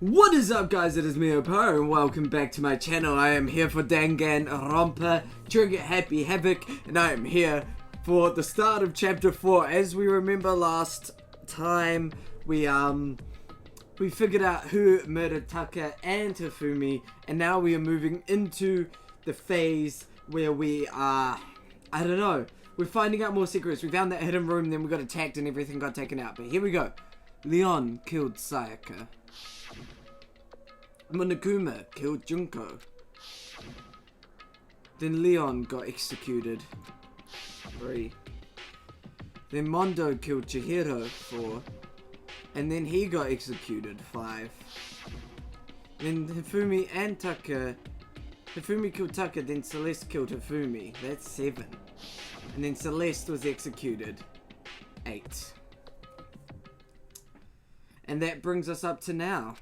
What is up, guys? It is me, Oparer, and welcome back to my channel. I am here for Danganronpa, Trigger Happy Havoc, and I am here for the start of chapter 4. As we remember last time, we figured out who murdered Taka and Hifumi, and now we are moving into the phase where we are, I don't know, we're finding out more secrets. We found that hidden room, then we got attacked and everything got taken out. But here we go. Leon killed Sayaka. Monokuma killed Junko. Then Leon got executed. 3. Then Mondo killed Chihiro. 4. And then he got executed. 5. Then Hifumi and Taka. Hifumi killed Taka, then Celeste killed Hifumi. That's 7. And then Celeste was executed. 8. And that brings us up to now.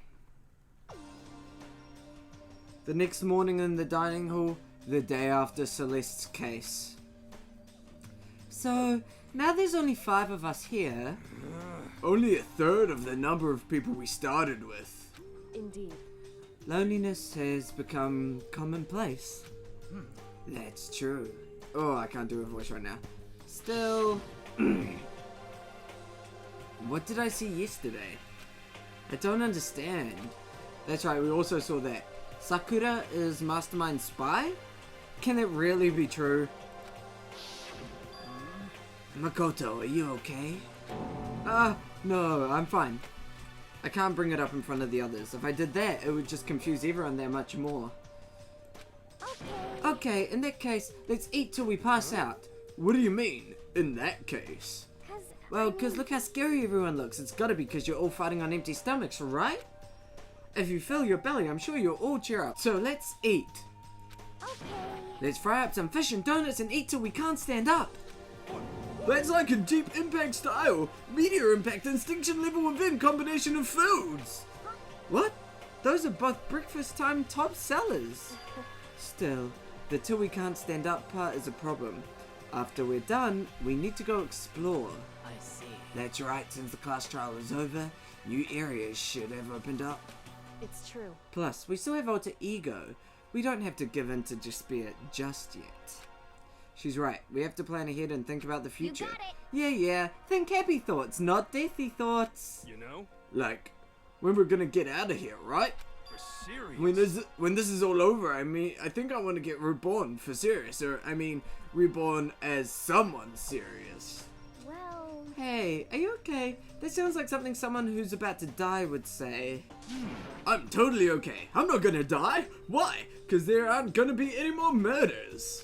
The next morning in the dining hall, the day after Celeste's case. So, now there's only 5 of us here. Only a third of the number of people we started with. Indeed. Loneliness has become commonplace. That's true. Oh, I can't do a voice right now. Still... What did I see yesterday? I don't understand. That's right, we also saw that Sakura is Mastermind spy? Can it really be true? Makoto, are you okay? No, I'm fine. I can't bring it up in front of the others. If I did that, it would just confuse everyone that much more. Okay, in that case, let's eat till we pass out. What do you mean, in that case? Well, because look how scary everyone looks. It's gotta be because you're all fighting on empty stomachs, right? If you fill your belly, I'm sure you'll all cheer up. So let's eat. Okay. Let's fry up some fish and donuts and eat till we can't stand up. That's like a deep impact style. Meteor impact extinction level within combination of foods. What? Those are both breakfast time top sellers. Still, the till we can't stand up part is a problem. After we're done, we need to go explore. I see. That's right, since the class trial is over, new areas should have opened up. It's true. Plus, we still have alter ego. We don't have to give in to despair just yet. She's right. We have to plan ahead and think about the future. You got it. Yeah. Think happy thoughts, not deathy thoughts. You know? Like, when we're gonna get out of here, right? For serious? When this is all over, I mean, I think I want to get reborn for serious. Or, I mean, reborn as someone serious. Well... Hey, are you okay? That sounds like something someone who's about to die would say. I'm totally okay. I'm not gonna die. Why? Because there aren't gonna be any more murders.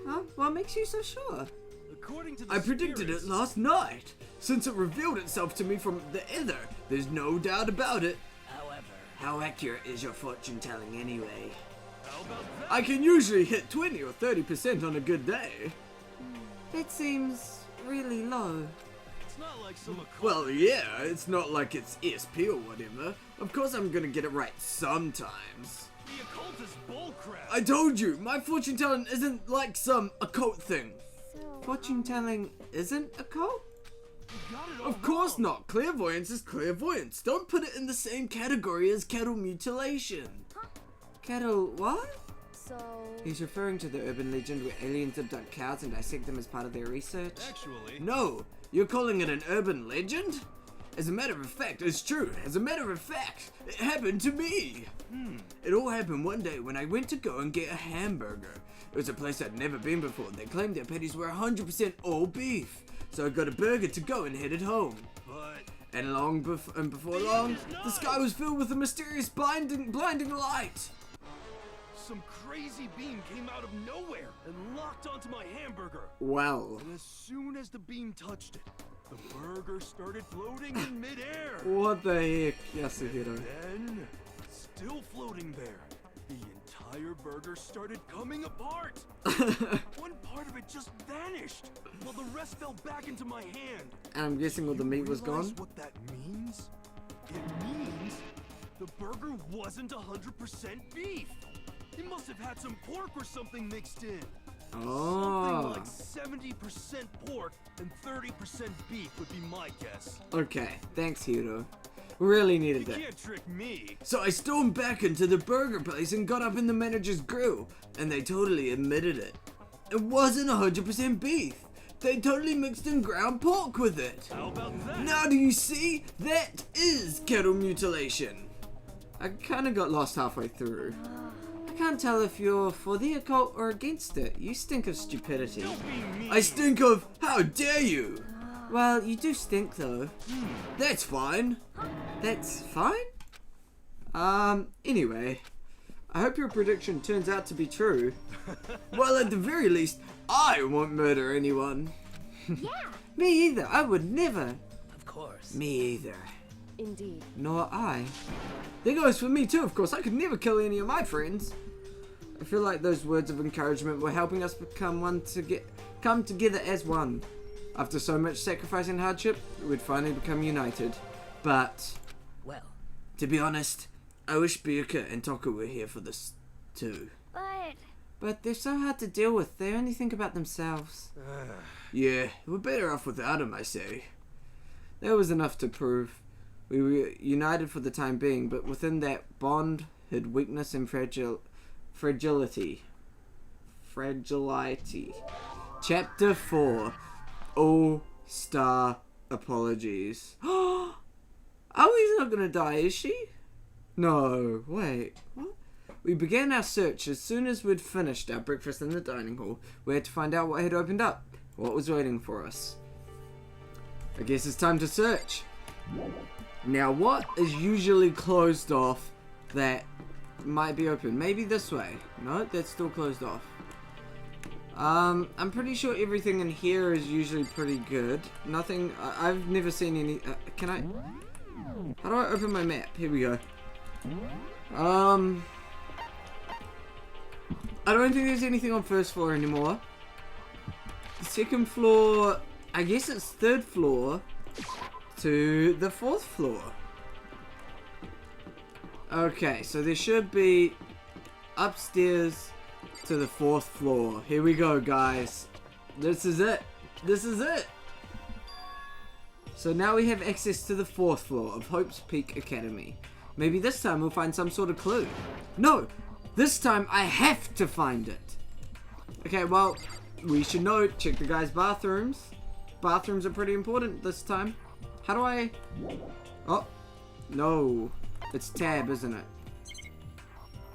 Huh? What makes you so sure? According to the I predicted it spirits- last night. Since it revealed itself to me from the ether, there's no doubt about it. However, How accurate is your fortune telling anyway? How about that? I can usually hit 20 or 30% on a good day. That seems really low. It's not like some occult. Well, yeah, it's not like it's ESP or whatever. Of course I'm gonna get it right sometimes. The occult is bullcrap. I told you, my fortune telling isn't like some occult thing. So... Fortune telling isn't a cult? You got it all Of course wrong. not. Clairvoyance is clairvoyance. Don't put it in the same category as cattle mutilation. Huh? Cattle what? So... He's referring to the urban legend where aliens abduct cows and dissect them as part of their research. Actually, No, you're calling it an urban legend? As a matter of fact, it's true. As a matter of fact, it happened to me. It all happened one day when I went to go and get a hamburger. It was a place I'd never been before. They claimed their patties were 100% all beef. So I got a burger to go and headed home. but And before long, the sky was filled with a mysterious blinding light. some crazy beam came out of nowhere and locked onto my hamburger. Well, And as soon as the beam touched it, the burger started floating in midair. what the heck, Yasuhiro? Then, still floating there, the entire burger started coming apart. One part of it just vanished, while the rest fell back into my hand. And I'm guessing all the meat was Realize gone? What that means? It means the burger wasn't 100% beef. It must have had some pork or something mixed in. Something Oh. like 70% pork and 30% beef would be my guess. Okay, thanks, Hiro. Really needed You that. can't trick me. So I stormed back into the burger place and got up in the manager's grill, and they totally admitted it. It wasn't 100% beef. They totally mixed in ground pork with it. How about that? Now do you see? That is cattle mutilation. I kinda got lost halfway through. I can't tell if you're for the occult or against it. You stink of stupidity. Don't be mean. I stink of, how dare you? Well, you do stink though. That's fine. That's fine? Anyway. I hope your prediction turns out to be true. Well, at the very least, I won't murder anyone. Yeah. Me either. I would never. Of course. Me either. Indeed. Nor I. There goes for me too, of course. I could never kill any of my friends. I feel like those words of encouragement were helping us come together as one. After so much sacrifice and hardship, we'd finally become united. But, Well, to be honest, I wish Biyuka and Toku were here for this too. But they're so hard to deal with. They only think about themselves. Yeah, we're better off without them, I say. That was enough to prove. We were united for the time being, but within that bond hid weakness and fragility. Chapter 4. All-Star Apologies. Aoi's not gonna die, is she? No, wait, what? We began our search as soon as we'd finished our breakfast in the dining hall. We had to find out what had opened up, what was waiting for us. I guess it's time to search. Now, what is usually closed off that might be open? Maybe this way. No, that's still closed off. I'm pretty sure everything in here is usually pretty good. Nothing, I've never seen any, can I? How do I open my map? Here we go. I don't think there's anything on first floor anymore. The second floor, I guess it's third floor to the fourth floor. Okay, so there should be upstairs to the fourth floor. Here we go, guys. This is it. This is it. So now we have access to the fourth floor of Hope's Peak Academy. Maybe this time we'll find some sort of clue. No! This time I have to find it. Okay, well, we should know. Check the guys' bathrooms. Bathrooms are pretty important this time. How do I... Oh, no. It's tab, isn't it?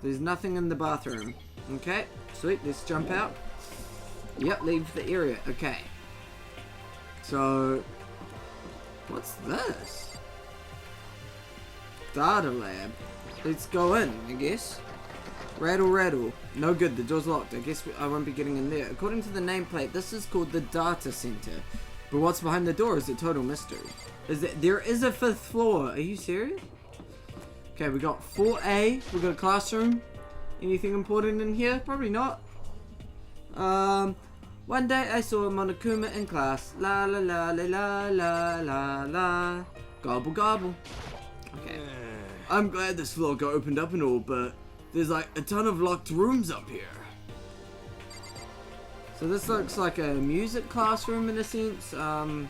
There's nothing in the bathroom. Okay, sweet. Let's jump out. Yep, leave the area. Okay. So... what's this? Data lab. Let's go in, I guess. Rattle, rattle. No good, the door's locked. I guess I won't be getting in there. According to the nameplate, this is called the data center. But what's behind the door is a total mystery. There is a fifth floor. Are you serious? Okay, we got 4A. We got a classroom. Anything important in here? Probably not. One day I saw Monokuma in class. La la la la la la la la. Gobble gobble. Okay. I'm glad this floor got opened up and all, but there's like a ton of locked rooms up here. So this looks like a music classroom in a sense. And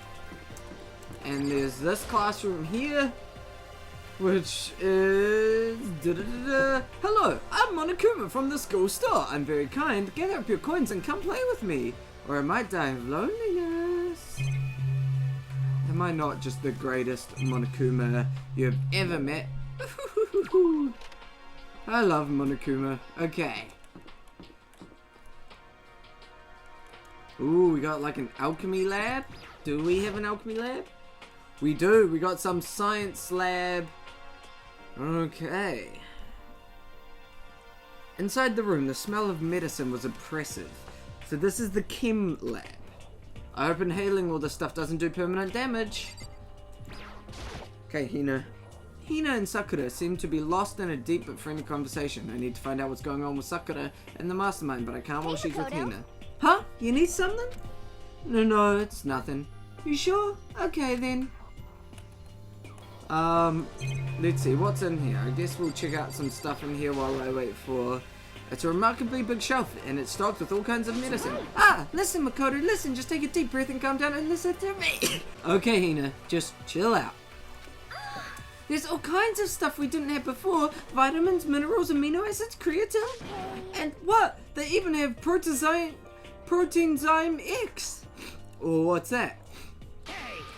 there's this classroom here, which is... Hello, I'm Monokuma from the school store. I'm very kind. Gather up your coins and come play with me, or I might die of loneliness. Am I not just the greatest Monokuma you've ever met? I love Monokuma. Okay. Ooh, we got like an alchemy lab. Do we have an alchemy lab? We do. We got some science lab. Okay. Inside the room, the smell of medicine was oppressive. So this is the Chem Lab. I hope inhaling all this stuff doesn't do permanent damage. Okay, Hina. Hina and Sakura seem to be lost in a deep but friendly conversation. I need to find out what's going on with Sakura and the mastermind, but I can't while she's with Hina. Huh? You need something? No, it's nothing. You sure? Okay then. Let's see, what's in here? I guess we'll check out some stuff in here while I wait for... It's a remarkably big shelf, and it's stocked with all kinds of medicine. Ah, listen, Makoto, listen, just take a deep breath and calm down and listen to me. Okay, Hina, just chill out. There's all kinds of stuff we didn't have before. Vitamins, minerals, amino acids, creatine. And what? They even have protein X. Oh, what's that?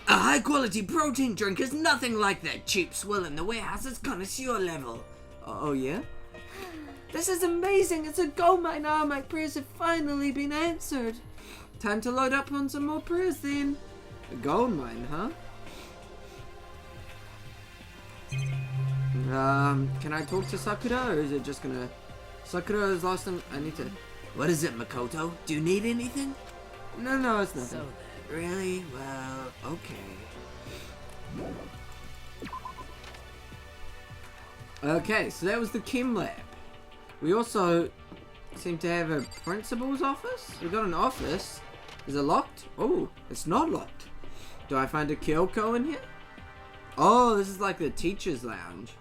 A high quality protein drink is nothing like that cheap swill in the warehouse. It's connoisseur level. Oh yeah? This is amazing. It's a gold mine. Ah, my prayers have finally been answered. Time to load up on some more prayers then. A gold mine, huh? Can I talk to Sakura, or is it just gonna... Sakura is lost in... I need to... What is it, Makoto? Do you need anything? No, it's nothing. So then... Really? Well, okay. Okay, so that was the Chem Lab. We also seem to have a principal's office. We got an office. Is it locked? Oh, it's not locked. Do I find a Kyoko in here? Oh, this is like the teacher's lounge.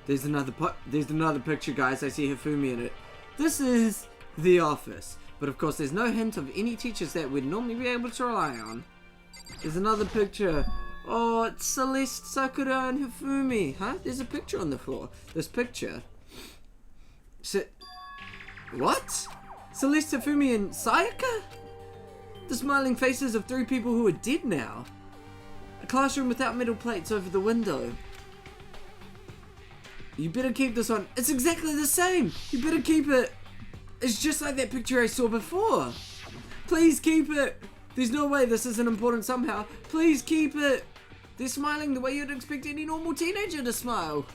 There's another picture, guys. I see Hifumi in it. This is the office. But of course, there's no hint of any teachers that we'd normally be able to rely on. There's another picture. Oh, it's Celeste, Sakura, and Hifumi. Huh? There's a picture on the floor. This picture. What? Celeste, Hifumi, and Sayaka? The smiling faces of 3 people who are dead now. A classroom without metal plates over the window. You better keep this on. It's exactly the same. You better keep it. It's just like that picture I saw before. Please keep it. There's no way this isn't important somehow. Please keep it. They're smiling the way you'd expect any normal teenager to smile.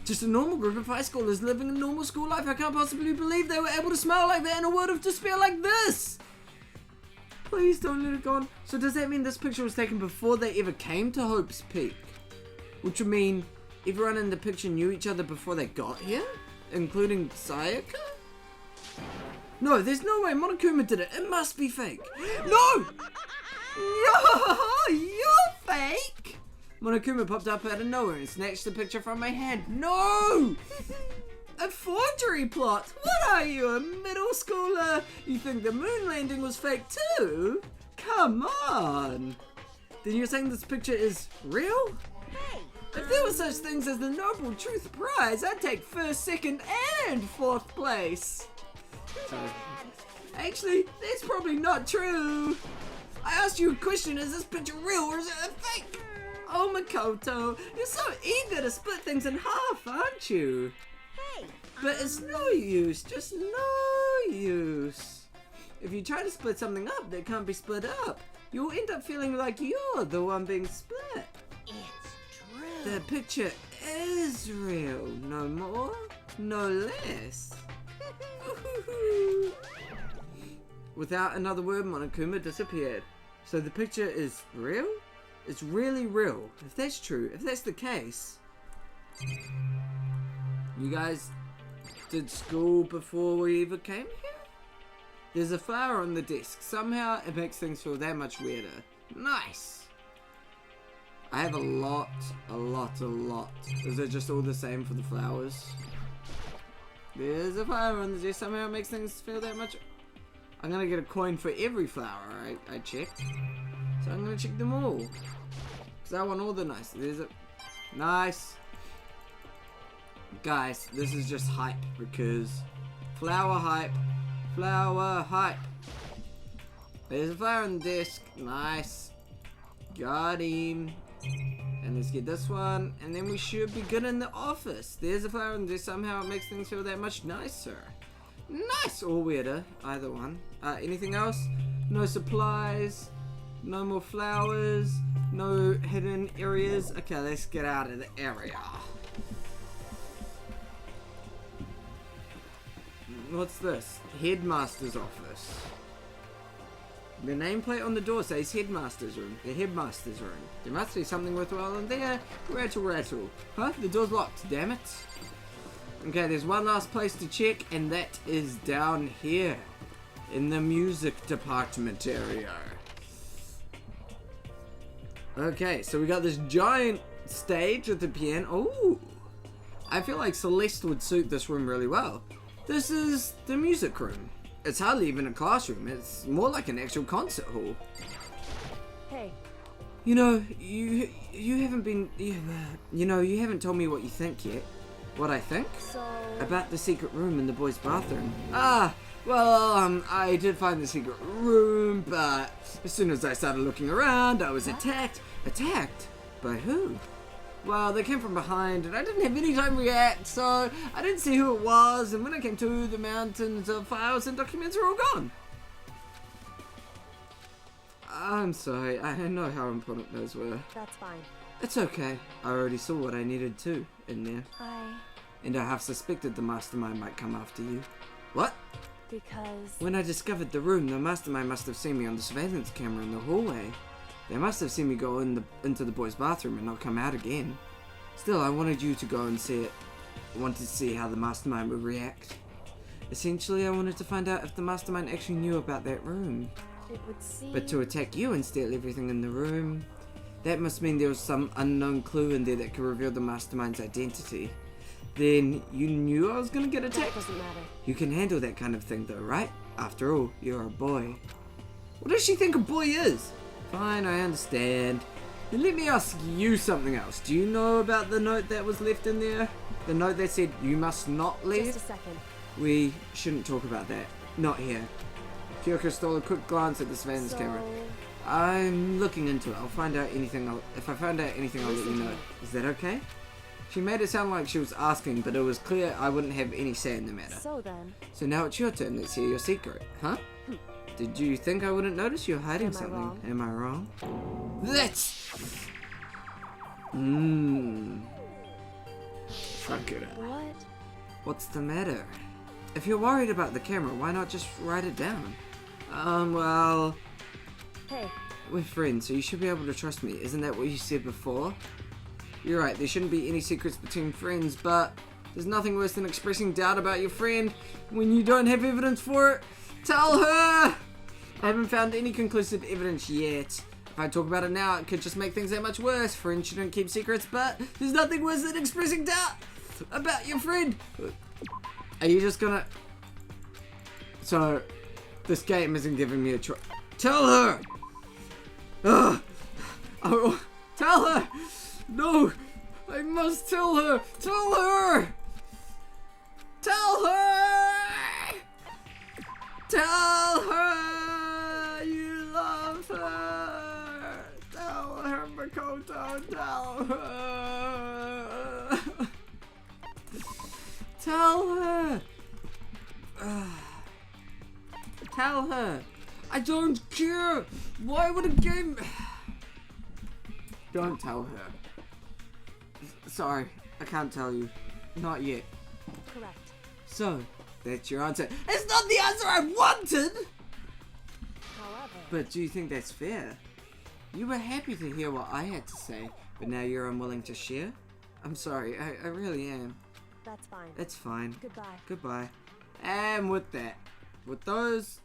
Just a normal group of high schoolers living a normal school life. I can't possibly believe they were able to smile like that in a world of despair like this. Please don't let it go on. So does that mean this picture was taken before they ever came to Hope's Peak? Which would mean everyone in the picture knew each other before they got here? Including Sayaka? No, there's no way Monokuma did it. It must be fake. No! No! You're fake! Monokuma popped up out of nowhere and snatched the picture from my hand. No! A forgery plot? What are you, a middle schooler? You think the moon landing was fake too? Come on! Then you're saying this picture is real? Hey! If there were such things as the Noble Truth Prize, I'd take 1st, 2nd, and 4th place. Actually, that's probably not true. I asked you a question, is this picture real or is it a fake? Oh, Makoto, you're so eager to split things in half, aren't you? Hey! But it's no use, just no use. If you try to split something up that can't be split up, you'll end up feeling like you're the one being split. It's true. The picture is real, no more, no less. Without another word, Monokuma disappeared. So the picture is real? It's really real. If that's true, if that's the case, you guys did school before we even came here? There's a flower on the desk. Somehow it makes things feel that much weirder. Nice! I have a lot. Is it just all the same for the flowers? There's a flower on the desk. Somehow it makes things feel that much. I'm gonna get a coin for every flower I checked. So I'm gonna check them all. Because I want all the nice. There's a... Nice. Guys, this is just hype because... Flower hype. Flower hype. There's a flower on the desk. Nice. Got him. And let's get this one. And then we should be good in the office. There's a flower on the desk. Somehow it makes things feel that much nicer. Nice! Or weirder. Either one. Anything else? No supplies. No more flowers. No hidden areas. Okay, let's get out of the area. What's this? Headmaster's office. The nameplate on the door says Headmasters Room. The Headmasters Room. There must be something worthwhile in there. Rattle, rattle. Huh? The door's locked. Damn it. Okay, there's one last place to check, and that is down here. In the music department area. Okay, so we got this giant stage with the piano. Ooh. I feel like Celeste would suit this room really well. This is the music room. It's hardly even a classroom. It's more like an actual concert hall. Hey. You know, you haven't been, you haven't told me what you think yet. What I think? So... About the secret room in the boys' bathroom. Well, I did find the secret room, but as soon as I started looking around, I was attacked. Attacked? By who? Well, they came from behind, and I didn't have any time to react, so I didn't see who it was, and when I came to, the mountains of files and documents were all gone. I'm sorry, I know how important those were. That's fine. It's okay. I already saw what I needed to in there. And I have suspected the mastermind might come after you. What? Because... When I discovered the room, the mastermind must have seen me on the surveillance camera in the hallway. They must have seen me go into the boys' bathroom and not come out again. Still, I wanted you to go and see it. I wanted to see how the mastermind would react. Essentially, I wanted to find out if the mastermind actually knew about that room. It would seem... But to attack you and steal everything in the room, that must mean there was some unknown clue in there that could reveal the mastermind's identity. Then you knew I was gonna get attacked? That doesn't matter. You can handle that kind of thing though, right? After all, you're a boy. What does she think a boy is? Fine, I understand. Then let me ask you something else. Do you know about the note that was left in there? The note that said you must not leave? Just a second. We shouldn't talk about that. Not here. Kyoko stole a quick glance at the surveillance camera. I'm looking into it. I'll find out anything. If I find out anything, I'll let you know. Is that okay? She made it sound like she was asking, but it was clear I wouldn't have any say in the matter. So then... So now it's your turn. Let's hear your secret. Huh? Did you think I wouldn't notice you're hiding Am I something? wrong? Am I wrong? That's... Fuck it up. What? What's the matter? If you're worried about the camera, why not just write it down? Well... Hey. We're friends, so you should be able to trust me. Isn't that what you said before? You're right, there shouldn't be any secrets between friends, but there's nothing worse than expressing doubt about your friend when you don't have evidence for it. Tell her! I haven't found any conclusive evidence yet. If I talk about it now, it could just make things that much worse. Friends shouldn't keep secrets, but there's nothing worse than expressing doubt about your friend. Are you just gonna... So, this game isn't giving me a choice. Tell her! Ugh. Oh, tell her! No! I must tell her! Tell her! Tell her! Tell her you love her! Tell her, Makoto! Tell her! Tell her! Tell her! I don't care! Why would a game... Don't tell her. Sorry, I can't tell you. Not yet. Correct. So, that's your answer. It's not the answer I wanted! However... But do you think that's fair? You were happy to hear what I had to say, but now you're unwilling to share? I'm sorry, I really am. That's fine. It's fine. Goodbye. Goodbye. And with that, with those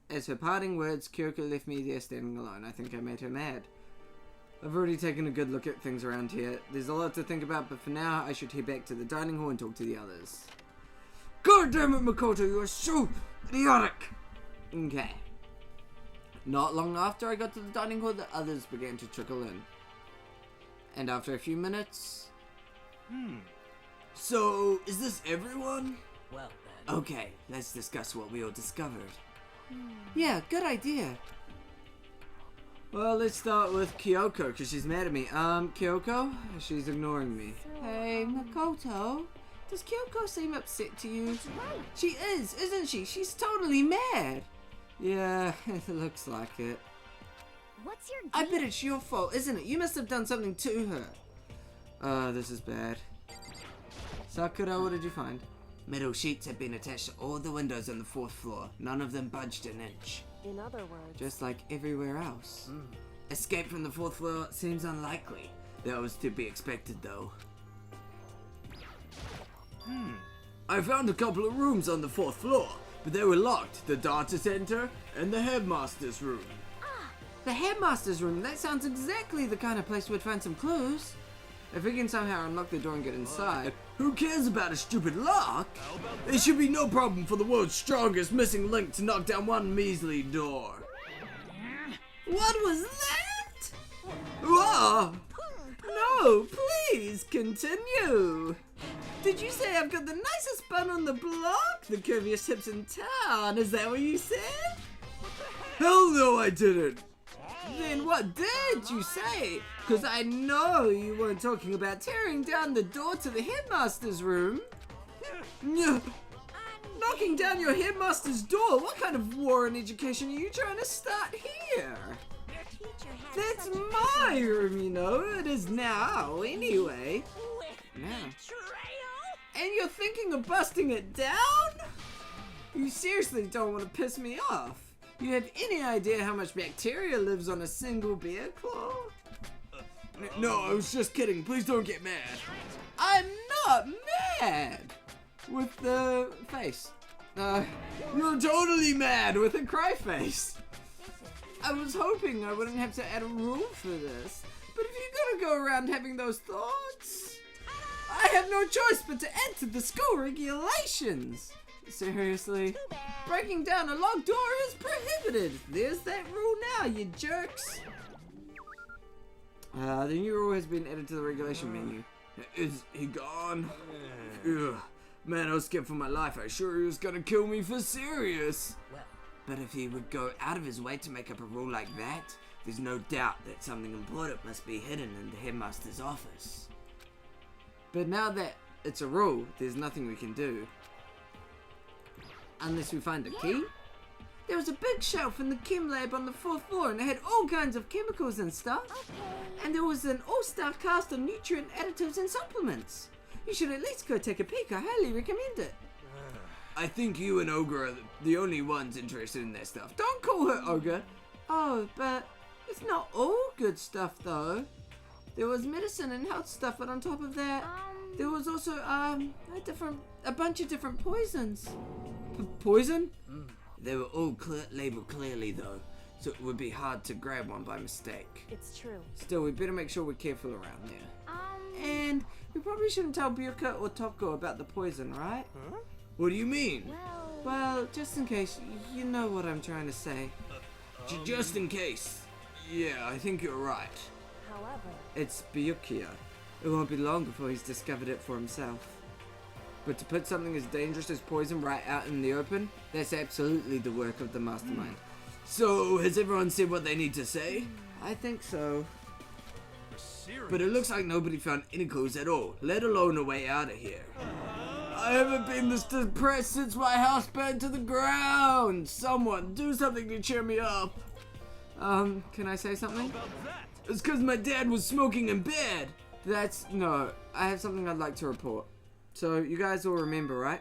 as her parting words, Kyoko left me there standing alone. I think I made her mad. I've already taken a good look at things around here. There's a lot to think about, but for now, I should head back to the dining hall and talk to the others. God damn it, Makoto, you are so idiotic! Okay. Not long after I got to the dining hall, the others began to trickle in. And after a few minutes... So, is this everyone? Well then. Okay, let's discuss what we all discovered. Yeah, good idea. Well, let's start with Kyoko, because she's mad at me. Kyoko? She's ignoring me. Hey, Makoto. Does Kyoko seem upset to you? That's right. She is, isn't she? She's totally mad. Yeah, it looks like it. What's your I deal? bet it's your fault, isn't it? You must have done something to her. This is bad. Sakura, what did you find? Metal sheets had been attached to all the windows on the 4th floor. None of them budged an inch. In other words... Just like everywhere else. Escape from the 4th floor seems unlikely. That was to be expected, though. I found a couple of rooms on the 4th floor, but they were locked. The data center and the Headmasters Room. The Headmasters Room? That sounds exactly the kind of place we'd find some clues. If we can somehow unlock the door and get inside, who cares about a stupid lock? It should be no problem for the world's strongest missing link to knock down one measly door. What was that? Whoa! No, please continue. Did you say I've got the nicest bun on the block? The curviest hips in town? Is that what you said? Hell no, I didn't. Then what did you say? Because I know you weren't talking about tearing down the door to the Headmasters Room. Knocking down your headmaster's door? What kind of war on education are you trying to start here? That's my room, you know. It is now, anyway. Now. And you're thinking of busting it down? You seriously don't want to piss me off. You have any idea how much bacteria lives on a single bear claw? No, I was just kidding. Please don't get mad. I'm not mad. With the face. You're totally mad with a cry face. I was hoping I wouldn't have to add a rule for this. But if you're gonna go around having those thoughts, I have no choice but to add to the school regulations. Seriously? Breaking down a locked door is prohibited. There's that rule now, you jerks. The new rule has been added to the regulation menu. Is he gone? Ugh. Man, I was scared for my life. I sure he was gonna kill me for serious. But if he would go out of his way to make up a rule like that, there's no doubt that something important must be hidden in the headmaster's office. But now that it's a rule, there's nothing we can do. Unless we find a key. There was a big shelf in the Chem Lab on the 4th floor and it had all kinds of chemicals and stuff. And there was an all-star cast of nutrient additives and supplements. You should at least go take a peek. I highly recommend it. I think you and Ogre are the only ones interested in that stuff. Don't call her Ogre. Oh, but it's not all good stuff though. There was medicine and health stuff, but on top of that, there was also a bunch of different poisons. Poison? They were all labeled clearly though, so it would be hard to grab one by mistake. It's true. Still, we better make sure we're careful around there. And we probably shouldn't tell Byuka or Topko about the poison, right? Huh? What do you mean? Well, just in case, you know what I'm trying to say. Just in case. Yeah, I think you're right. However, it's Byukia. It won't be long before he's discovered it for himself. But to put something as dangerous as poison right out in the open, that's absolutely the work of the mastermind. So, has everyone said what they need to say? I think so. But it looks like nobody found any clues at all, let alone a way out of here. I haven't been this depressed since my house burned to the ground. Someone, do something to cheer me up. Can I say something? It's because my dad was smoking in bed. No, I have something I'd like to report. So, you guys all remember, right?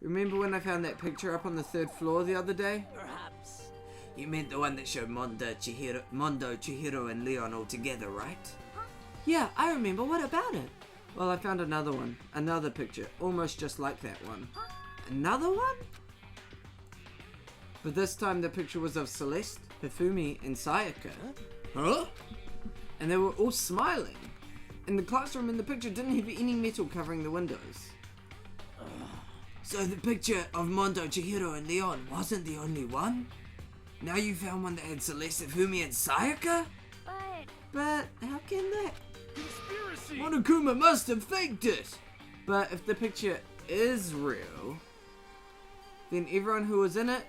Remember when I found that picture up on the 3rd floor the other day? Perhaps. You meant the one that showed Mondo, Chihiro, and Leon all together, right? Yeah, I remember. What about it? Well, I found another one. Another picture. Almost just like that one. Another one? But this time the picture was of Celeste, Hifumi, and Sayaka. Huh? And they were all smiling. And the classroom in the picture didn't have any metal covering the windows. So the picture of Mondo, Chihiro, and Leon wasn't the only one? Now you found one that had Celeste, Hifumi, and Sayaka? But how can that? Conspiracy! Monokuma must have faked it! But if the picture is real, then everyone who was in it,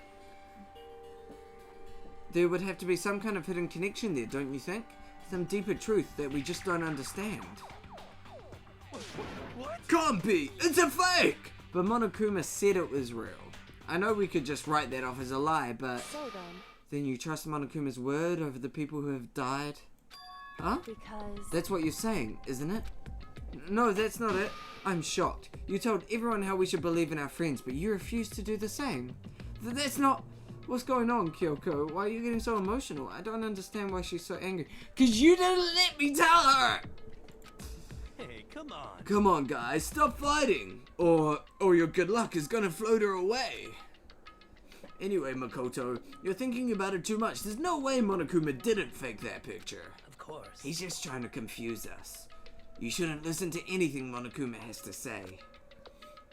there would have to be some kind of hidden connection there, don't you think? Some deeper truth that we just don't understand. What? Can't be! It's a fake! But Monokuma said it was real. I know we could just write that off as a lie, but so then you trust Monokuma's word over the people who have died? Huh? because That's what you're saying, isn't it? No, that's not it. I'm shocked. You told everyone how we should believe in our friends, but you refused to do the same. That's not... What's going on, Kyoko? Why are you getting so emotional? I don't understand why she's so angry. 'Cause you didn't let me tell her! Hey, come on. Come on, guys, stop fighting! Or your good luck is gonna float her away. Anyway, Makoto, you're thinking about it too much. There's no way Monokuma didn't fake that picture. Of course. He's just trying to confuse us. You shouldn't listen to anything Monokuma has to say.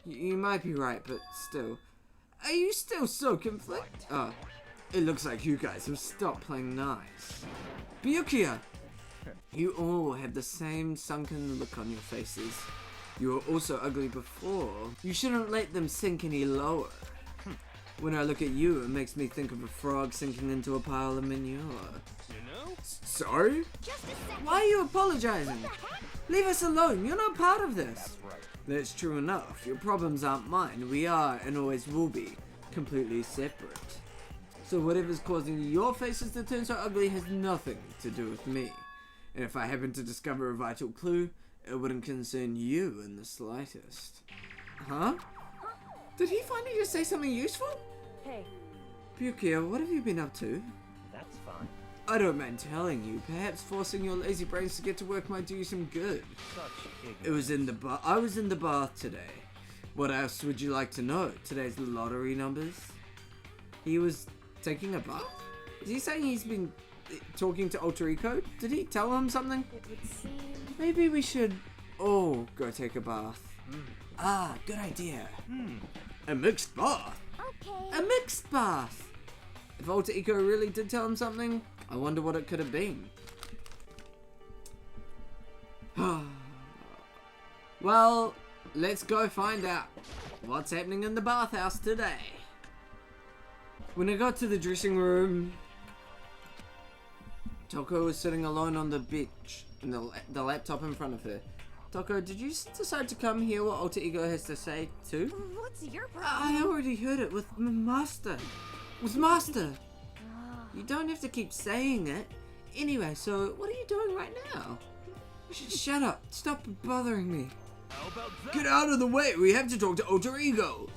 You might be right, but still. Are you still so conflicted? It looks like you guys have stopped playing nice. Byukia! You all have the same sunken look on your faces. You were also ugly before. You shouldn't let them sink any lower. When I look at you, it makes me think of a frog sinking into a pile of manure. You know? Sorry? Just a second. Why are you apologizing? Leave us alone. You're not part of this. That's right. That's true enough. Your problems aren't mine. We are, and always will be, completely separate. So whatever's causing your faces to turn so ugly has nothing to do with me. And if I happen to discover a vital clue, it wouldn't concern you in the slightest. Huh? Did he finally just say something useful? Hey, Pyukia, what have you been up to? That's fine. I don't mind telling you. Perhaps forcing your lazy brains to get to work might do you some good. Such ignorance. It was in the bar. I was in the bath today. What else would you like to know? Today's lottery numbers? He was taking a bath? Is he saying he's been talking to Alter Ego? Did he tell him something? it would seem. Maybe we should all go take a bath. Ah, good idea. A mixed bath. Okay. A mixed bath. If Alter Ego really did tell him something, I wonder what it could have been. Well, let's go find out what's happening in the bathhouse today. When I got to the dressing room, Toko was sitting alone on the bench, and the laptop in front of her. Toko, did you decide to come hear what Alter Ego has to say too? What's your problem? I already heard it with Master. With Master. You don't have to keep saying it. Anyway, so what are you doing right now? Shut up. Stop bothering me. How about that? Get out of the way. We have to talk to Alter Ego.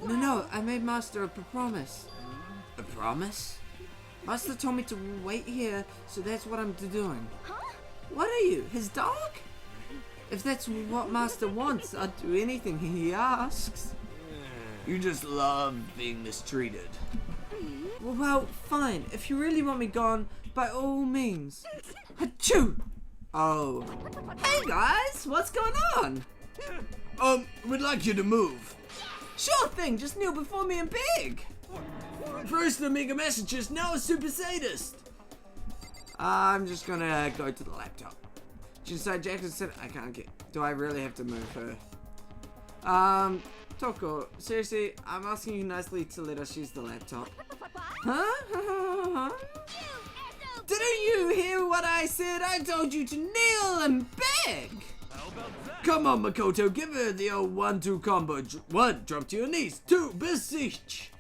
No, I made Master a promise. A promise? Master told me to wait here, so that's what I'm doing. Huh? What are you, his dog? If that's what Master wants, I'd do anything he asks. You just love being mistreated. Well, fine. If you really want me gone, by all means. Achoo! Oh. Hey guys, what's going on? We'd like you to move. Sure thing, just kneel before me and beg. First the Mega Messages, now a Super Sadist. I'm just gonna go to the laptop. Inside Jackson said I can't get. Do I really have to move her? Toko, seriously, I'm asking you nicely to let us use the laptop. Huh? Didn't you hear what I said? I told you to kneel and beg. How about that? Come on, Makoto, give her the old 1-2 combo. 1, drop to your knees. 2, beseech.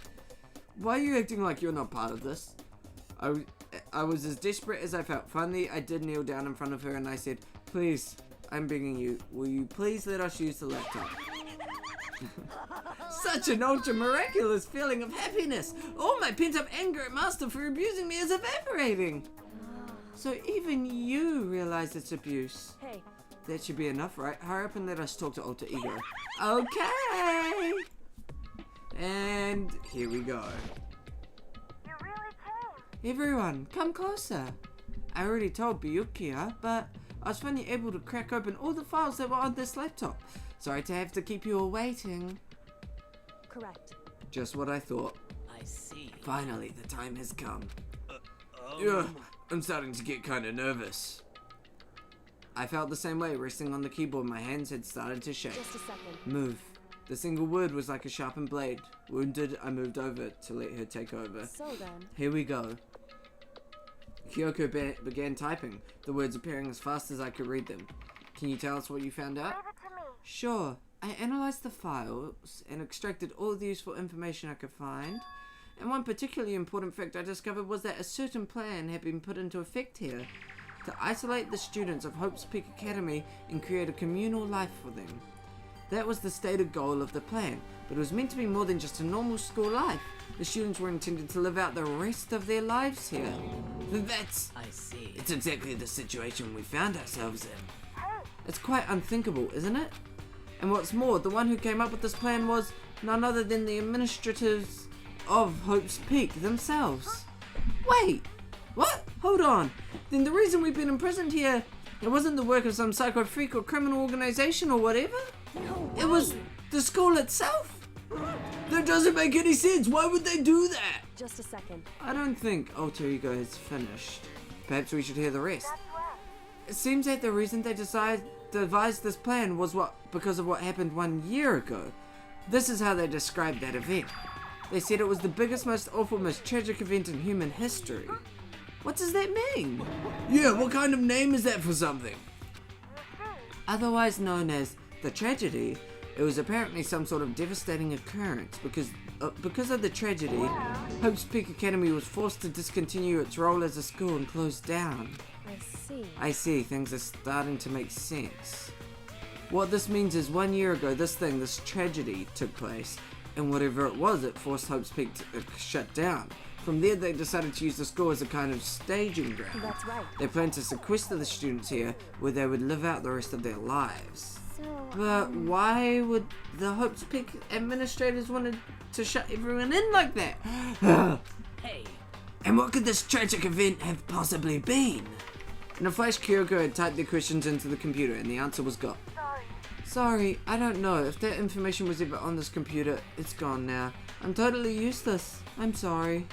Why are you acting like you're not part of this? I was as desperate as I felt. Finally, I did kneel down in front of her and I said, please, I'm begging you, will you please let us use the laptop? Such an ultra miraculous feeling of happiness. All my pent up anger at Master for abusing me is evaporating. So even you realize it's abuse. Hey, That should be enough, right? Hurry up and let us talk to Alter Ego. Okay. And here we go. you really came. Everyone, come closer. I already told Pyukia, but I was finally able to crack open all the files that were on this laptop. Sorry to have to keep you all waiting. Correct. Just what I thought. I see. Finally, the time has come. Yeah, I'm starting to get kind of nervous. I felt the same way, resting on the keyboard. My hands had started to shake. Just a second. Move. The single word was like a sharpened blade. Wounded, I moved over to let her take over. So then, Here we go. Kyoko began typing, the words appearing as fast as I could read them. Can you tell us what you found out? Sure. I analyzed the files and extracted all the useful information I could find. And one particularly important fact I discovered was that a certain plan had been put into effect here to isolate the students of Hope's Peak Academy and create a communal life for them. That was the stated goal of the plan, but it was meant to be more than just a normal school life. The students were intended to live out the rest of their lives here. I see. It's exactly the situation we found ourselves in. It's quite unthinkable, isn't it? And what's more, the one who came up with this plan was none other than the administrators of Hope's Peak themselves. Wait, what? Hold on. Then the reason we've been imprisoned here, it wasn't the work of some psycho freak or criminal organization or whatever? no. It was the school itself? That doesn't make any sense. Why would they do that? Just a second. I don't think Alter Ego has finished. Perhaps we should hear the rest. It seems that the reason they devised this plan was because of what happened 1 year ago. This is how they described that event. They said it was the biggest, most awful, most tragic event in human history. What does that mean? Yeah, what kind of name is that for something? Otherwise known as the tragedy, it was apparently some sort of devastating occurrence because of the tragedy, Hope's Peak Academy was forced to discontinue its role as a school and closed down. I see, things are starting to make sense. What this means is 1 year ago, this tragedy took place, and whatever it was, it forced Hope's Peak to shut down. From there, they decided to use the school as a kind of staging ground. That's right. They planned to sequester the students here, where they would live out the rest of their lives. But why would the Hope's Peak administrators want to shut everyone in like that? Hey. And what could this tragic event have possibly been? In a flash, Kyoko had typed their questions into the computer, and the answer was got. Sorry, I don't know. If that information was ever on this computer, it's gone now. I'm totally useless. I'm sorry.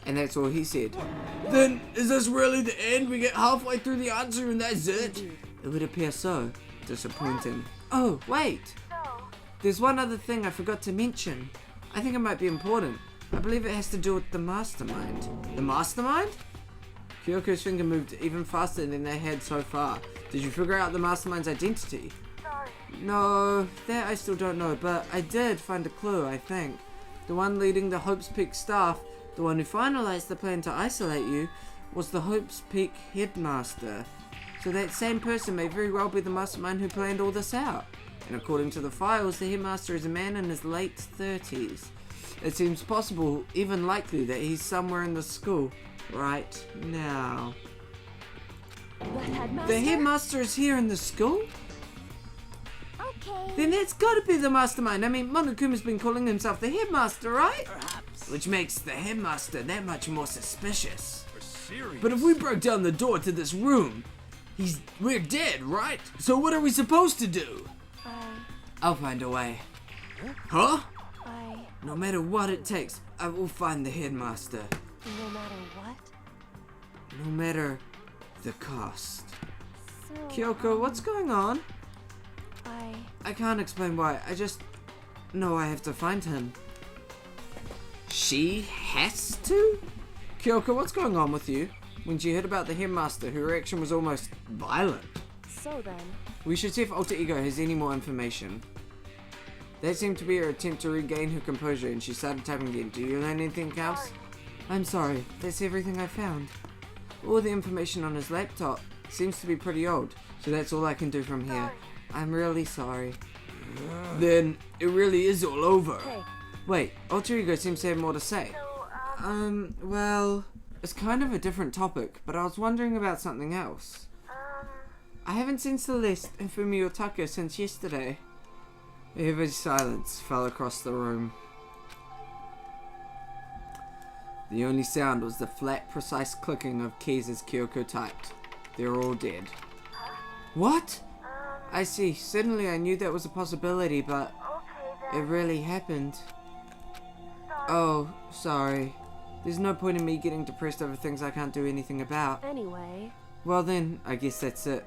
And that's all he said. Then, is this really the end? We get halfway through the answer and that's it? It would appear so. Disappointing. Oh, wait. There's one other thing I forgot to mention. I think it might be important. I believe it has to do with the mastermind. The mastermind? Kyoko's finger moved even faster than they had so far. Did you figure out the mastermind's identity? No, that I still don't know, but I did find a clue, I think. The one leading the Hope's Peak staff, the one who finalized the plan to isolate you, was the Hope's Peak headmaster. So that same person may very well be the mastermind who planned all this out. And according to the files, the headmaster is a man in his late 30s. It seems possible, even likely, that he's somewhere in the school right now. The headmaster is here in the school? Okay. Then it's gotta be the mastermind. I mean, Monokuma's been calling himself the headmaster, right? Perhaps. Which makes the headmaster that much more suspicious. For serious. But if we broke down the door to this room, we're dead, right? So what are we supposed to do? I'll find a way. Huh? No matter what it takes, I will find the headmaster. No matter what? No matter the cost. So, Kyoko, what's going on? I I can't explain why. I just know I have to find him. She has to? Kyoko, what's going on with you? When she heard about the headmaster, her reaction was almost violent. So then, We should see if Alter Ego has any more information. That seemed to be her attempt to regain her composure, and she started typing again. Do you learn anything else? I'm sorry, that's everything I found. All the information on his laptop seems to be pretty old, so that's all I can do from here. I'm really sorry. Then it really is all over. hey, Wait, Alter Ego seems to have more to say. Well, it's kind of a different topic, but I was wondering about something else. I haven't seen Celeste and Fumio Taka since yesterday. A heavy silence fell across the room. The only sound was the flat, precise clicking of keys as Kyoko typed. They're all dead. What? I see. Suddenly I knew that was a possibility, but it really happened. Oh, sorry. There's no point in me getting depressed over things I can't do anything about. anyway, Well then, I guess that's it.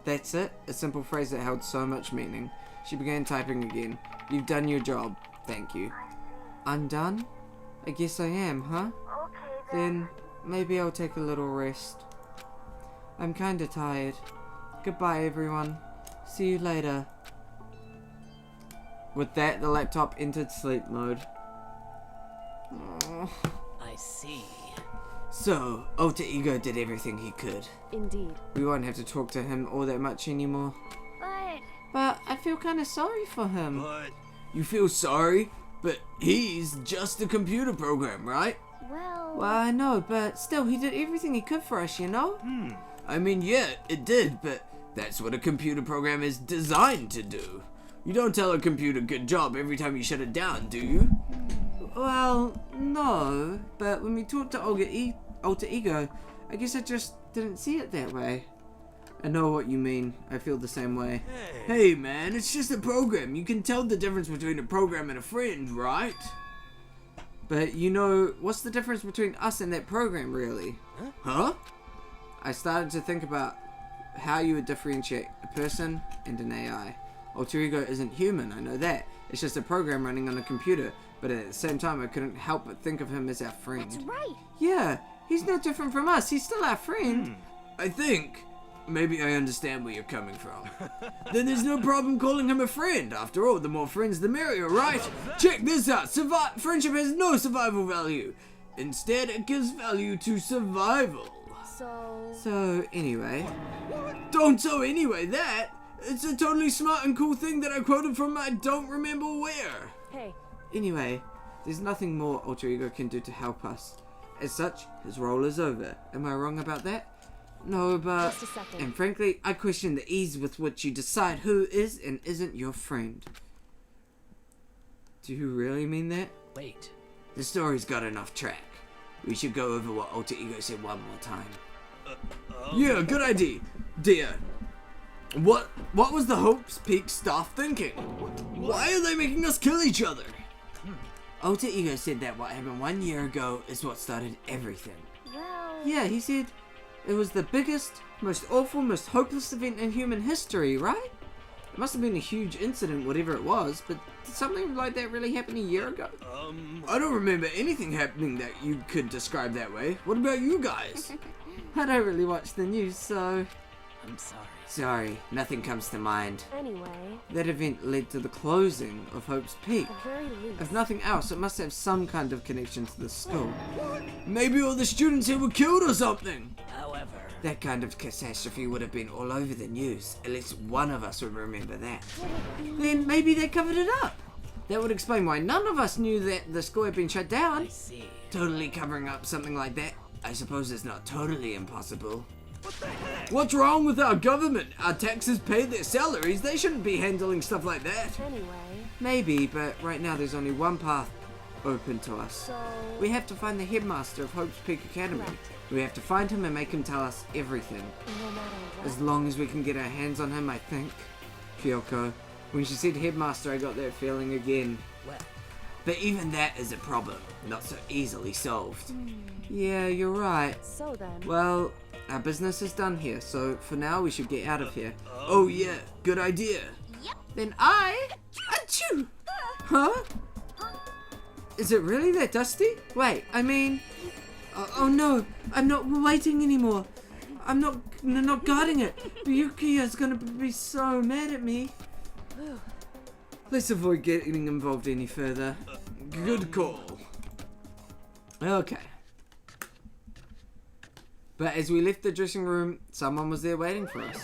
That's it? A simple phrase that held so much meaning. She began typing again. You've done your job. Thank you. I'm done? I guess I am, huh? Then maybe I'll take a little rest. I'm kinda tired. Goodbye, everyone. See you later. With that, the laptop entered sleep mode. Oh. I see. So, Alter Ego did everything he could. indeed. We won't have to talk to him all that much anymore. But I feel kinda sorry for him. But You feel sorry? But he's just a computer program, right? Well, Well, I know, but still, he did everything he could for us, you know? I mean, yeah, it did, but that's what a computer program is designed to do. You don't tell a computer good job every time you shut it down, do you? Well, no, but when we talked to Alter Ego, I guess I just didn't see it that way. I know what you mean. I feel the same way. Hey man, it's just a program. You can tell the difference between a program and a friend, right? But you know, what's the difference between us and that program, really? Huh? I started to think about how you would differentiate a person and an AI. Alter ego isn't human, I know that. It's just a program running on a computer. But at the same time, I couldn't help but think of him as our friend. That's right. Yeah, he's no different from us. He's still our friend. I think. Maybe I understand where you're coming from. Then there's no problem calling him a friend. After all, the more friends, the merrier, right? Check this out. Friendship has no survival value. Instead, it gives value to survival. So anyway. Don't so anyway that. It's a totally smart and cool thing that I quoted from I don't remember where. Hey. Anyway, there's nothing more Alter Ego can do to help us. As such, his role is over. Am I wrong about that? No, but... Just a second. And frankly, I question the ease with which you decide who is and isn't your friend. Do you really mean that? Wait. The story's gotten off track. We should go over what Alter Ego said one more time. Yeah, good idea. Dear. What was the Hope's Peak staff thinking? Why are they making us kill each other? Alter Ego said that what happened 1 year ago is what started everything. Well... Yeah, he said it was the biggest, most awful, most hopeless event in human history, right? It must have been a huge incident, whatever it was, but did something like that really happen a year ago? I don't remember anything happening that you could describe that way. What about you guys? I don't really watch the news, so... I'm sorry. Sorry, nothing comes to mind. Anyway... That event led to the closing of Hope's Peak. At the very least... If nothing else, it must have some kind of connection to the school. Maybe all the students here were killed or something. However... That kind of catastrophe would have been all over the news. At least one of us would remember that. Then maybe they covered it up. That would explain why none of us knew that the school had been shut down. I see. Totally covering up something like that, I suppose it's not totally impossible. What the heck? What's wrong with our government? Our taxes pay their salaries. They shouldn't be handling stuff like that. Anyway... Maybe, but right now there's only one path open to us. So... We have to find the headmaster of Hope's Peak Academy. Correct. We have to find him and make him tell us everything. No matter what... As long as we can get our hands on him, I think. Kyoko. When she said headmaster, I got that feeling again. Well... But even that is a problem. Not so easily solved. Yeah, you're right. So then... Well, our business is done here, so for now we should get out of here. Oh yeah, good idea. Yep. Then Achoo! Huh? Is it really that dusty? Wait, I mean... oh no, I'm not waiting anymore. I'm not guarding it. Ryuki is gonna be so mad at me. Let's avoid getting involved any further. Good call. Okay. But as we left the dressing room, someone was there waiting for us.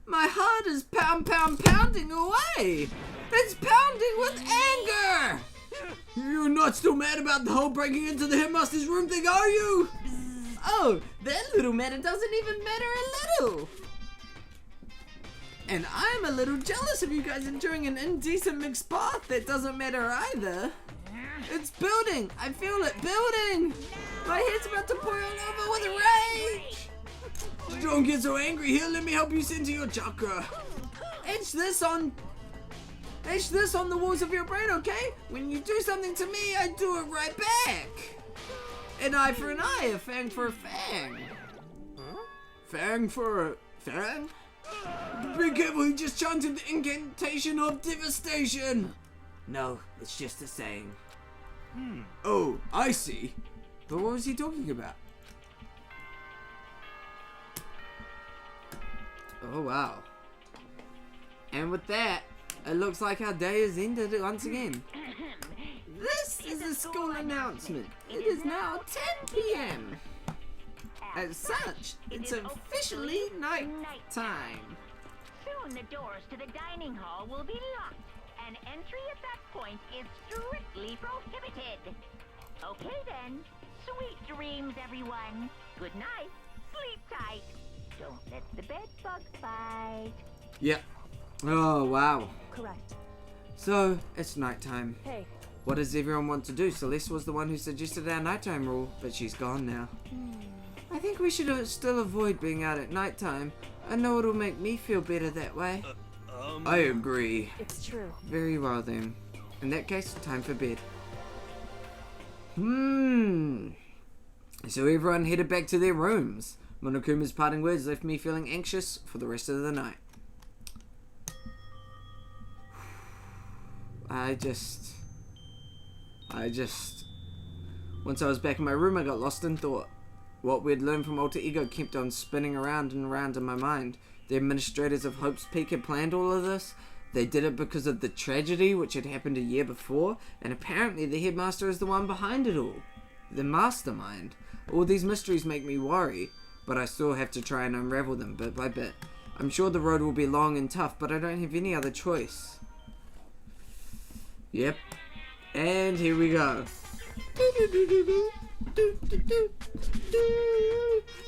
My heart is pounding away. It's pounding with anger. You're not still mad about the whole breaking into the Headmasters Room thing, are you? Oh, that little matter doesn't even matter a little. And I'm a little jealous of you guys enjoying an indecent mixed bath that doesn't matter either. It's building! I feel it building! My head's about to boil over with rage! Don't get so angry here, let me help you center your chakra. Etch this on the walls of your brain, okay? When you do something to me, I do it right back. An eye for an eye, a fang for a fang. Fang for a fang? Be careful, he just chanted the incantation of devastation. No, it's just a saying. Oh, I see. But what was he talking about? Oh, wow. And with that, it looks like our day is ended once again. This is a school announcement. It is now 10 p.m. As such, it's officially night time. Soon the doors to the dining hall will be locked, and entry at that point is strictly prohibited. Okay then, sweet dreams everyone. Good night, sleep tight. Don't let the bed bug bite. Yep. Oh, wow. Correct. So, it's nighttime. Hey. What does everyone want to do? Celeste was the one who suggested our nighttime rule, but she's gone now. I think we should still avoid being out at nighttime. I know it'll make me feel better that way. I agree. It's true. Very well then. In that case, time for bed. So everyone headed back to their rooms. Monokuma's parting words left me feeling anxious for the rest of the night. Once I was back in my room, I got lost in thought. What we'd learned from Alter Ego kept on spinning around and around in my mind. The administrators of Hope's Peak had planned all of this. They did it because of the tragedy which had happened a year before, and apparently the headmaster is the one behind it all. The mastermind. All these mysteries make me worry, but I still have to try and unravel them bit by bit. I'm sure the road will be long and tough, but I don't have any other choice. Yep. And here we go.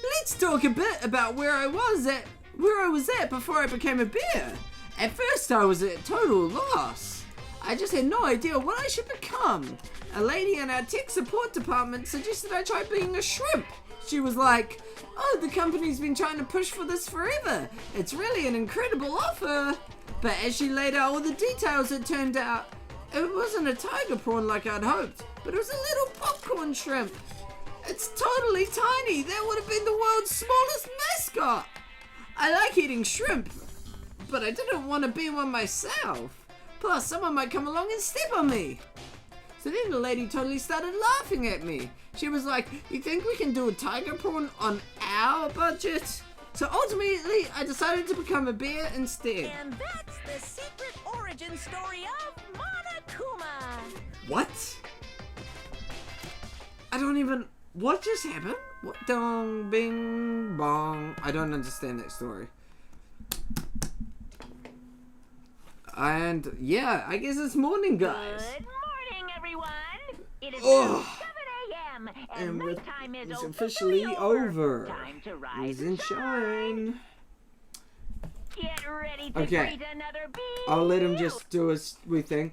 Let's talk a bit about where I was at before I became a bear. At first I was at total loss. I just had no idea what I should become. A lady in our tech support department suggested I try being a shrimp. She was like, "Oh, the company's been trying to push for this forever. It's really an incredible offer." But as she laid out all the details, it turned out it wasn't a tiger prawn like I'd hoped, but it was a little popcorn shrimp. It's totally tiny. That would have been the world's smallest mascot. I like eating shrimp, but I didn't want to be one myself. Plus, someone might come along and step on me. So then the lady totally started laughing at me. She was like, "You think we can do a tiger prawn on our budget?" So ultimately, I decided to become a bear instead. And that's the secret origin story of Monokuma. What? What just happened? What? Dong, bing, bong. I don't understand that story. And yeah, I guess it's morning, guys. Good morning, everyone. It is Oh. 7 a.m. And and nighttime is it's officially over. Time to Rise rise and shine. Get ready to Okay. greet another bee. I'll let him just do his wee thing.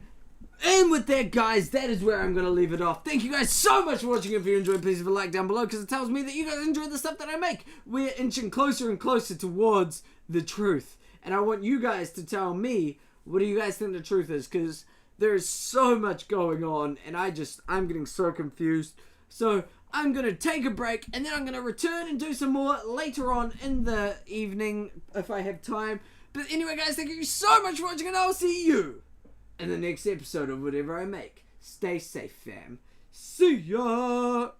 And with that, guys, that is where I'm going to leave it off. Thank you guys so much for watching. If you enjoyed, please leave a like down below, because it tells me that you guys enjoy the stuff that I make. We're inching closer and closer towards the truth. And I want you guys to tell me, what do you guys think the truth is? Because there's so much going on, and I'm getting so confused. So I'm going to take a break, and then I'm going to return and do some more later on in the evening, if I have time. But anyway, guys, thank you so much for watching, and I'll see you in the next episode of whatever I make. Stay safe, fam. See ya!